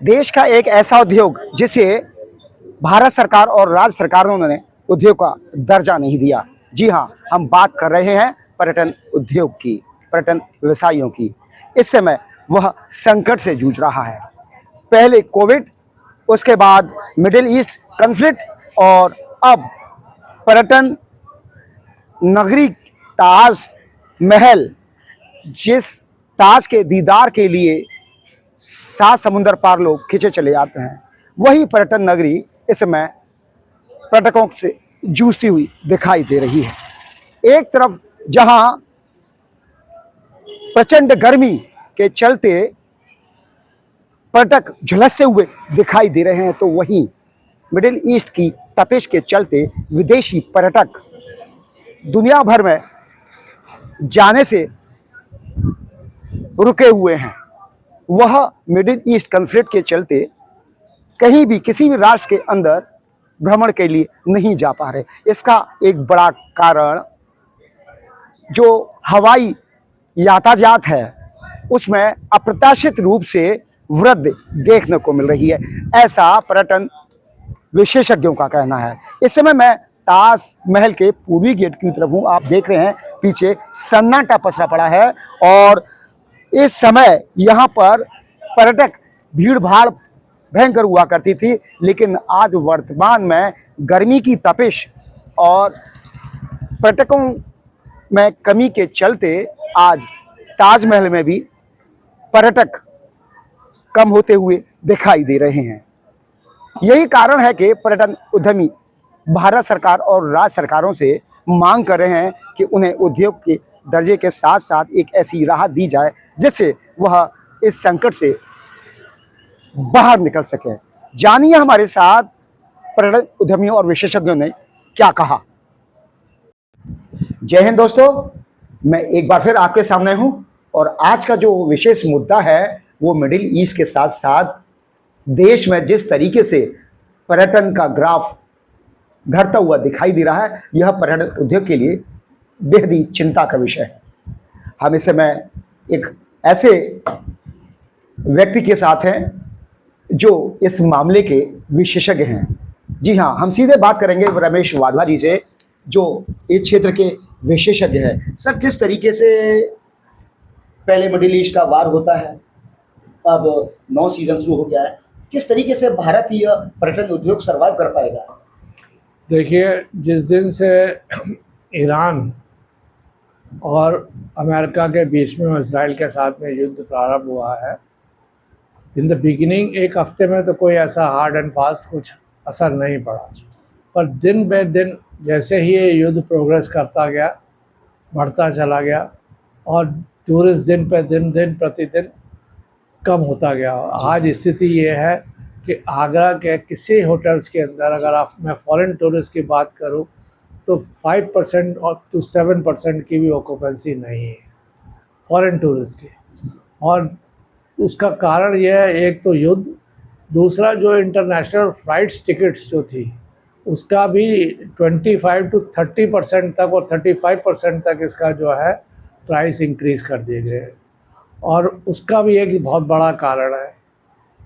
देश का एक ऐसा उद्योग जिसे भारत सरकार और राज्य सरकारों ने उद्योग का दर्जा नहीं दिया। जी हाँ, हम बात कर रहे हैं पर्यटन उद्योग की, पर्यटन व्यवसायियों की। इस समय वह संकट से जूझ रहा है। पहले कोविड, उसके बाद मिडिल ईस्ट कॉन्फ्लिक्ट और अब पर्यटन नगरी ताज महल, जिस ताज के दीदार के लिए 7 समुंदर पार लोग खिंचे चले जाते हैं, वही पर्यटन नगरी इस समय पर्यटकों से जूझती हुई दिखाई दे रही है। एक तरफ जहां प्रचंड गर्मी के चलते पर्यटक झुलसते हुए दिखाई दे रहे हैं, तो वहीं मिडिल ईस्ट की तपिश के चलते विदेशी पर्यटक दुनिया भर में जाने से रुके हुए हैं। वह मिडिल ईस्ट कॉन्फ्लिक्ट के चलते कहीं भी किसी भी राष्ट्र के अंदर भ्रमण के लिए नहीं जा पा रहे। इसका एक बड़ा कारण जो हवाई यातायात है, उसमें अप्रत्याशित रूप से वृद्धि देखने को मिल रही है, ऐसा पर्यटन विशेषज्ञों का कहना है। इस समय मैं ताजमहल के पूर्वी गेट की तरफ हूँ। आप देख रहे हैं पीछे सन्नाटा पसरा पड़ा है और इस समय यहाँ पर पर्यटक भीड़ भाड़ भयंकर हुआ करती थी, लेकिन आज वर्तमान में गर्मी की तपिश और पर्यटकों में कमी के चलते आज ताजमहल में भी पर्यटक कम होते हुए दिखाई दे रहे हैं। यही कारण है कि पर्यटन उद्यमी भारत सरकार और राज्य सरकारों से मांग कर रहे हैं कि उन्हें उद्योग के दर्जे के साथ साथ एक ऐसी राहत दी जाए जिससे वह इस संकट से बाहर निकल सके। जानिए हमारे साथ पर्यटन उद्यमियों और विशेषज्ञों ने क्या कहा। जय हिंद दोस्तों, मैं एक बार फिर आपके सामने हूं और आज का जो विशेष मुद्दा है वो मिडिल ईस्ट के साथ साथ देश में जिस तरीके से पर्यटन का ग्राफ घटता हुआ दिखाई दे रहा है, यह पर्यटन उद्योग के लिए बेहद ही चिंता का विषय है। हम इस समय एक ऐसे व्यक्ति के साथ हैं जो इस मामले के विशेषज्ञ हैं। जी हाँ, हम सीधे बात करेंगे रमेश वाधवा जी से, जो इस क्षेत्र के विशेषज्ञ हैं। सर, किस तरीके से पहले मिडिल ईस्ट का वार होता है, अब 9 सीजन शुरू हो गया है, किस तरीके से भारतीय पर्यटन उद्योग सर्वाइव कर पाएगा? देखिए, जिस दिन से ईरान और अमेरिका के बीच में इजराइल के साथ में युद्ध प्रारंभ हुआ है, इन द बिगिनिंग एक हफ्ते में तो कोई ऐसा हार्ड एंड फास्ट कुछ असर नहीं पड़ा, पर दिन ब दिन जैसे ही ये युद्ध प्रोग्रेस करता गया, बढ़ता चला गया और टूरिस्ट दिन प्रतिदिन कम होता गया। आज स्थिति ये है कि आगरा के किसी होटल्स के अंदर अगर मैं फॉरेन टूरिस्ट की बात करूं तो 5% और टू 7% की भी ऑक्यूपेंसी नहीं है फॉरेन टूरिस्ट की। और उसका कारण यह है, एक तो युद्ध, दूसरा जो इंटरनेशनल फ्लाइट्स टिकट्स जो थी उसका भी 25 to 30% तक और 35% तक इसका जो है प्राइस इंक्रीज़ कर दिए गए, और उसका भी एक बहुत बड़ा कारण है।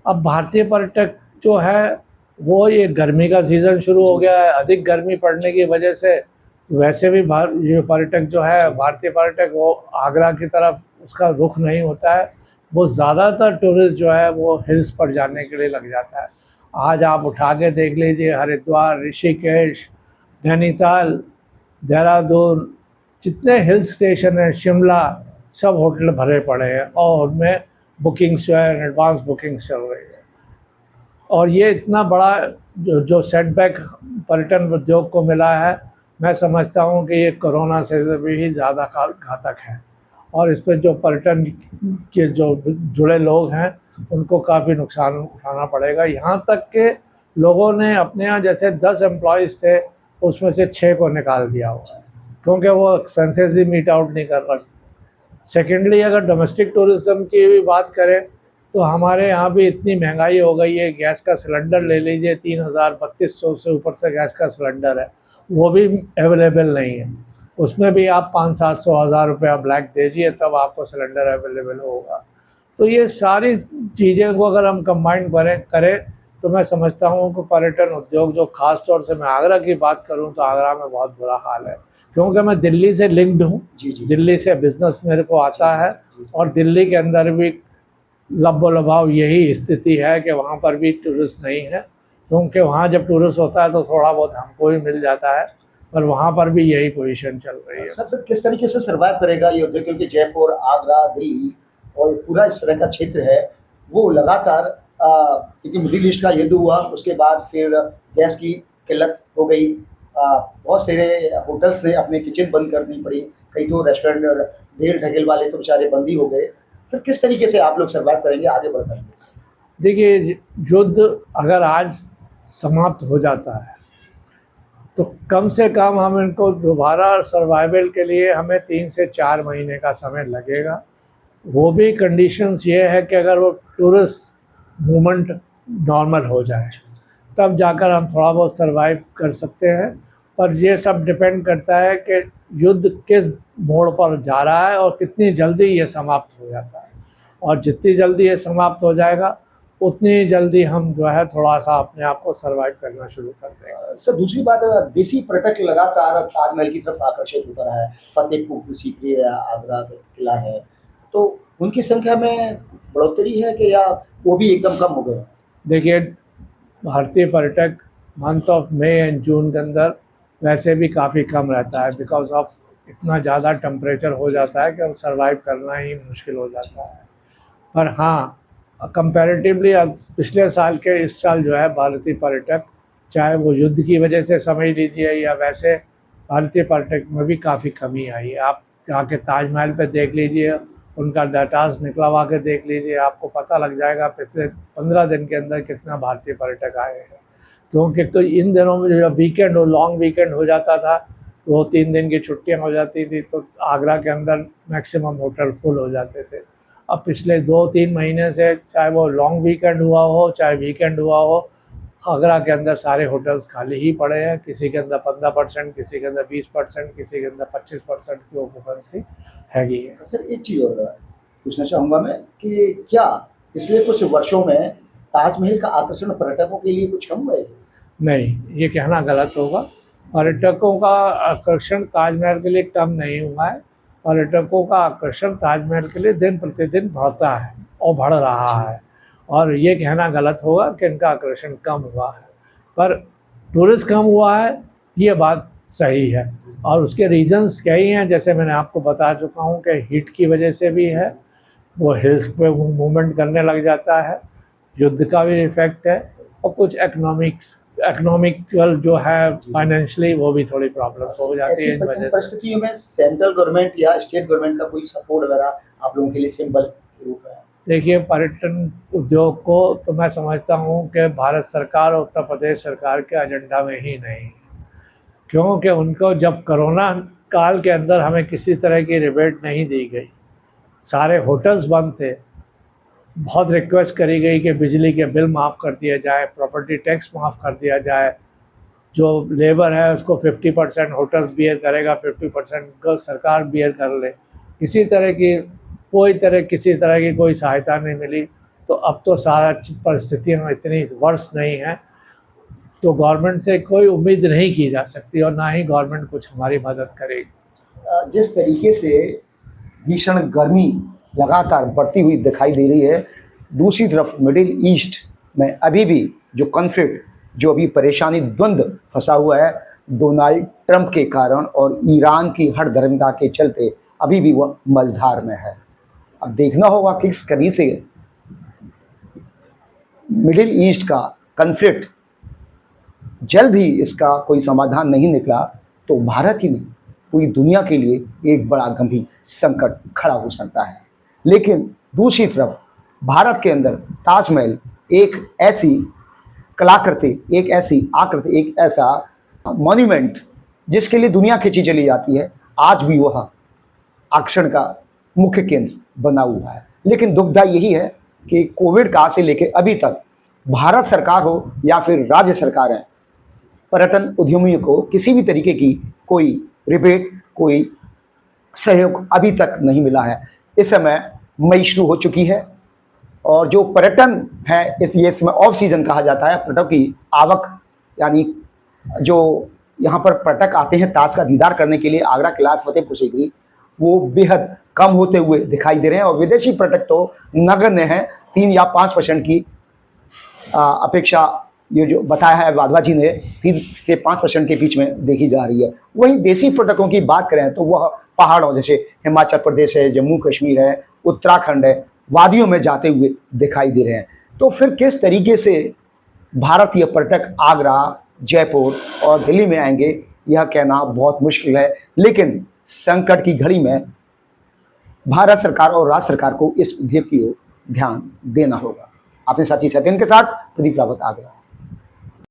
अब भारतीय पर्यटक जो है वो, ये गर्मी का सीज़न शुरू हो गया है, अधिक गर्मी पड़ने की वजह से वैसे भी ये पर्यटक जो है, भारतीय पर्यटक, वो आगरा की तरफ उसका रुख नहीं होता है। वो ज़्यादातर टूरिस्ट जो है वो हिल्स पर जाने के लिए लग जाता है। आज आप उठा के देख लीजिए, हरिद्वार, ऋषिकेश, नैनीताल, देहरादून, जितने हिल स्टेशन हैं, शिमला, सब होटल भरे पड़े हैं और उनमें बुकिंग्स जो है एडवांस बुकिंग्स चल रही है। और ये इतना बड़ा जो सेटबैक पर्यटन उद्योग को मिला है, मैं समझता हूँ कि ये कोरोना से भी ज़्यादा घातक है, और इस पर जो पर्यटन के जो जुड़े लोग हैं उनको काफ़ी नुकसान उठाना पड़ेगा। यहाँ तक कि लोगों ने अपने यहाँ जैसे 10 एम्प्लॉयज़ थे, उसमें से 6 को निकाल दिया हुआ है, क्योंकि वो एक्सपेंसेस ही मीट आउट नहीं कर रहे। सेकेंडली, अगर डोमेस्टिक टूरिज़्म की भी बात करें तो हमारे यहाँ भी इतनी महंगाई हो गई है। गैस का सिलेंडर ले लीजिए, 3,000-3,200 से ऊपर से गैस का सिलेंडर है, वो भी अवेलेबल नहीं है। उसमें भी आप 500-700 हज़ार रुपया ब्लैक दीजिए तब आपको सिलेंडर अवेलेबल होगा। तो ये सारी चीज़ें को अगर हम कंबाइन करें तो मैं समझता हूँ कि पर्यटन उद्योग, जो ख़ास तौर से मैं आगरा की बात करूँ तो आगरा में बहुत बुरा हाल है, क्योंकि मैं दिल्ली से लिंक्ड हूँ। जी जी दिल्ली से बिजनेस मेरे को आता है, और दिल्ली के अंदर भी लबो-लबाव यही स्थिति है कि वहाँ पर भी टूरिस्ट नहीं है, क्योंकि वहाँ जब टूरिस्ट होता है तो थोड़ा बहुत हमको भी मिल जाता है, पर वहाँ पर भी यही पोजीशन चल रही है। सर, फिर किस तरीके से सर्वाइव करेगा ये उद्योग, क्योंकि जयपुर, आगरा, दिल्ली और ये पूरा इस तरह का क्षेत्र है, वो लगातार क्योंकि मिडिल ईस्ट का युद्ध हुआ, उसके बाद फिर गैस की किल्लत हो गई, बहुत सारे होटल्स ने अपने किचन बंद करनी पड़ी, कई तो रेस्टोरेंट और ढेल ढकेल वाले तो बेचारे बंद ही हो गए। फिर किस तरीके से आप लोग सर्वाइव करेंगे, आगे बढ़ पाएंगे? देखिए, युद्ध अगर आज समाप्त हो जाता है तो कम से कम हम इनको दोबारा सर्वाइवल के लिए हमें 3 से 4 महीने का समय लगेगा। वो भी कंडीशंस ये है कि अगर वो टूरिस्ट मूवमेंट नॉर्मल हो जाए, तब जाकर हम थोड़ा बहुत सर्वाइव कर सकते हैं। पर ये सब डिपेंड करता है कि युद्ध किस मोड़ पर जा रहा है और कितनी जल्दी ये समाप्त हो जाता है, और जितनी जल्दी ये समाप्त हो जाएगा उतनी जल्दी हम जो है थोड़ा सा अपने आप को सर्वाइव करना शुरू कर देंगे। सर, दूसरी बात, देसी पर्यटक लगातार ताजमहल की तरफ आकर्षित होता रहा है, फतेहपुर सीकरी है, आगरा का किला है, तो उनकी संख्या में बढ़ोतरी है कि या वो भी एकदम कम हो गए हैं? देखिए, भारतीय पर्यटक month of May and June के अंदर वैसे भी काफ़ी कम रहता है, बिकॉज ऑफ इतना ज़्यादा टेम्परेचर हो जाता है कि अब सर्वाइव करना ही मुश्किल हो जाता है। पर हाँ, कंपैरेटिवली पिछले साल के इस साल जो है भारतीय पर्यटक, चाहे वो युद्ध की वजह से समझ लीजिए या वैसे, भारतीय पर्यटक में भी काफ़ी कमी आई है। आप जाके ताजमहल पे देख लीजिए, उनका डाटाज निकलवा के देख लीजिए, आपको पता लग जाएगा पिछले 15 दिन के अंदर कितना भारतीय पर्यटक आए हैं। क्योंकि तो इन दिनों में जो वीकेंड हो, लॉन्ग वीकेंड हो जाता था, 2-3 दिन की छुट्टियां हो जाती थी, तो आगरा के अंदर मैक्सिमम होटल फुल हो जाते थे। अब पिछले 2-3 महीने से, चाहे वो लॉन्ग वीकेंड हुआ हो चाहे वीकेंड हुआ हो, आगरा के अंदर सारे होटल्स खाली ही पड़े हैं। किसी के अंदर 15%, किसी के अंदर 20%, किसी के अंदर 25% की ऑक्यूपेंसी हैगी है। सर, एक चीज़ और पूछना चाहूँगा मैं कि क्या पिछले कुछ वर्षों में ताजमहल का आकर्षण पर्यटकों के लिए कुछ कम हुआ है? नहीं, ये कहना गलत होगा। पर्यटकों का आकर्षण ताजमहल के लिए कम नहीं हुआ है। पर्यटकों का आकर्षण ताजमहल के लिए दिन प्रतिदिन बढ़ता है और बढ़ रहा है, और ये कहना गलत होगा कि इनका आकर्षण कम हुआ है। पर टूरिस्ट कम हुआ है, ये बात सही है, और उसके रीजंस कई हैं, जैसे मैंने आपको बता चुका हूँ कि हीट की वजह से भी है, वो हिल्स पे मूवमेंट करने लग जाता है, युद्ध का भी इफेक्ट है, और कुछ इकोनॉमिकल जो है फाइनेंशियली वो भी थोड़ी प्रॉब्लम्स हो जाती है इन वजह से। परिस्थितियों में सेंट्रल गवर्नमेंट या स्टेट गवर्नमेंट का कोई सपोर्ट वगैरह आप लोगों के लिए सिंबल के रूप में? देखिए, पर्यटन उद्योग को तो मैं समझता हूँ कि भारत सरकार और उत्तर प्रदेश सरकार के एजेंडा में ही नहीं, क्योंकि उनको जब कोरोना काल के अंदर हमें किसी तरह की रिबेट नहीं दी गई, सारे होटल्स बंद थे, बहुत रिक्वेस्ट करी गई कि बिजली के बिल माफ़ कर दिया जाए, प्रॉपर्टी टैक्स माफ़ कर दिया जाए, जो लेबर है उसको 50% होटल्स बियर करेगा, 50% सरकार बियर कर ले। किसी तरह की कोई सहायता नहीं मिली। तो अब तो सारा परिस्थितियाँ इतनी वर्ष नहीं हैं, तो गवर्नमेंट से कोई उम्मीद नहीं की जा सकती, और ना ही गवर्नमेंट कुछ हमारी मदद करेगी। जिस तरीके से भीषण गर्मी लगातार बढ़ती हुई दिखाई दे रही है, दूसरी तरफ मिडिल ईस्ट में अभी भी जो कॉन्फ्लिक्ट, जो अभी परेशानी, द्वंद्व फंसा हुआ है डोनाल्ड ट्रंप के कारण और ईरान की हठधर्मिता के चलते, अभी भी वह मझधार में है। अब देखना होगा किस कड़ी से मिडिल ईस्ट का कॉन्फ्लिक्ट, जल्द ही इसका कोई समाधान नहीं निकला तो भारत ही नहीं, पूरी दुनिया के लिए एक बड़ा गंभीर संकट खड़ा हो सकता है। लेकिन दूसरी तरफ भारत के अंदर ताजमहल एक ऐसी कलाकृति, एक ऐसी आकृति, एक ऐसा मॉन्यूमेंट जिसके लिए दुनिया खींची चली जाती है, आज भी वह आकर्षण का मुख्य केंद्र बना हुआ है। लेकिन दुखदा यही है कि कोविड काल से लेकर अभी तक भारत सरकार हो या फिर राज्य सरकारें, पर्यटन उद्यमियों को किसी भी तरीके की कोई रिबेट, कोई सहयोग अभी तक नहीं मिला है। इस समय मई शुरू हो चुकी है, और जो पर्यटन है इसमें ऑफ सीजन कहा जाता है, पर्यटकों की आवक यानी जो यहाँ पर पर्यटक आते हैं ताज का दीदार करने के लिए आगरा किला फतेहपुर सीकरी, वो बेहद कम होते हुए दिखाई दे रहे हैं और विदेशी पर्यटक तो नगण्य हैं। 3 या 5% की अपेक्षा ये जो बताया है वाधवा जी ने 3 से 5% के बीच में देखी जा रही है। वहीं देसी पर्यटकों की बात करें तो वह पहाड़ों जैसे हिमाचल प्रदेश है, जम्मू कश्मीर है, उत्तराखंड है, वादियों में जाते हुए दिखाई दे रहे हैं। तो फिर किस तरीके से भारतीय पर्यटक आगरा, जयपुर और दिल्ली में आएंगे, यह कहना बहुत मुश्किल है। लेकिन संकट की घड़ी में भारत सरकार और राज्य सरकार को इस विधेयक की ओर ध्यान देना होगा। अपने साथी सत्यन के साथ प्रदीप रावत, आगरा।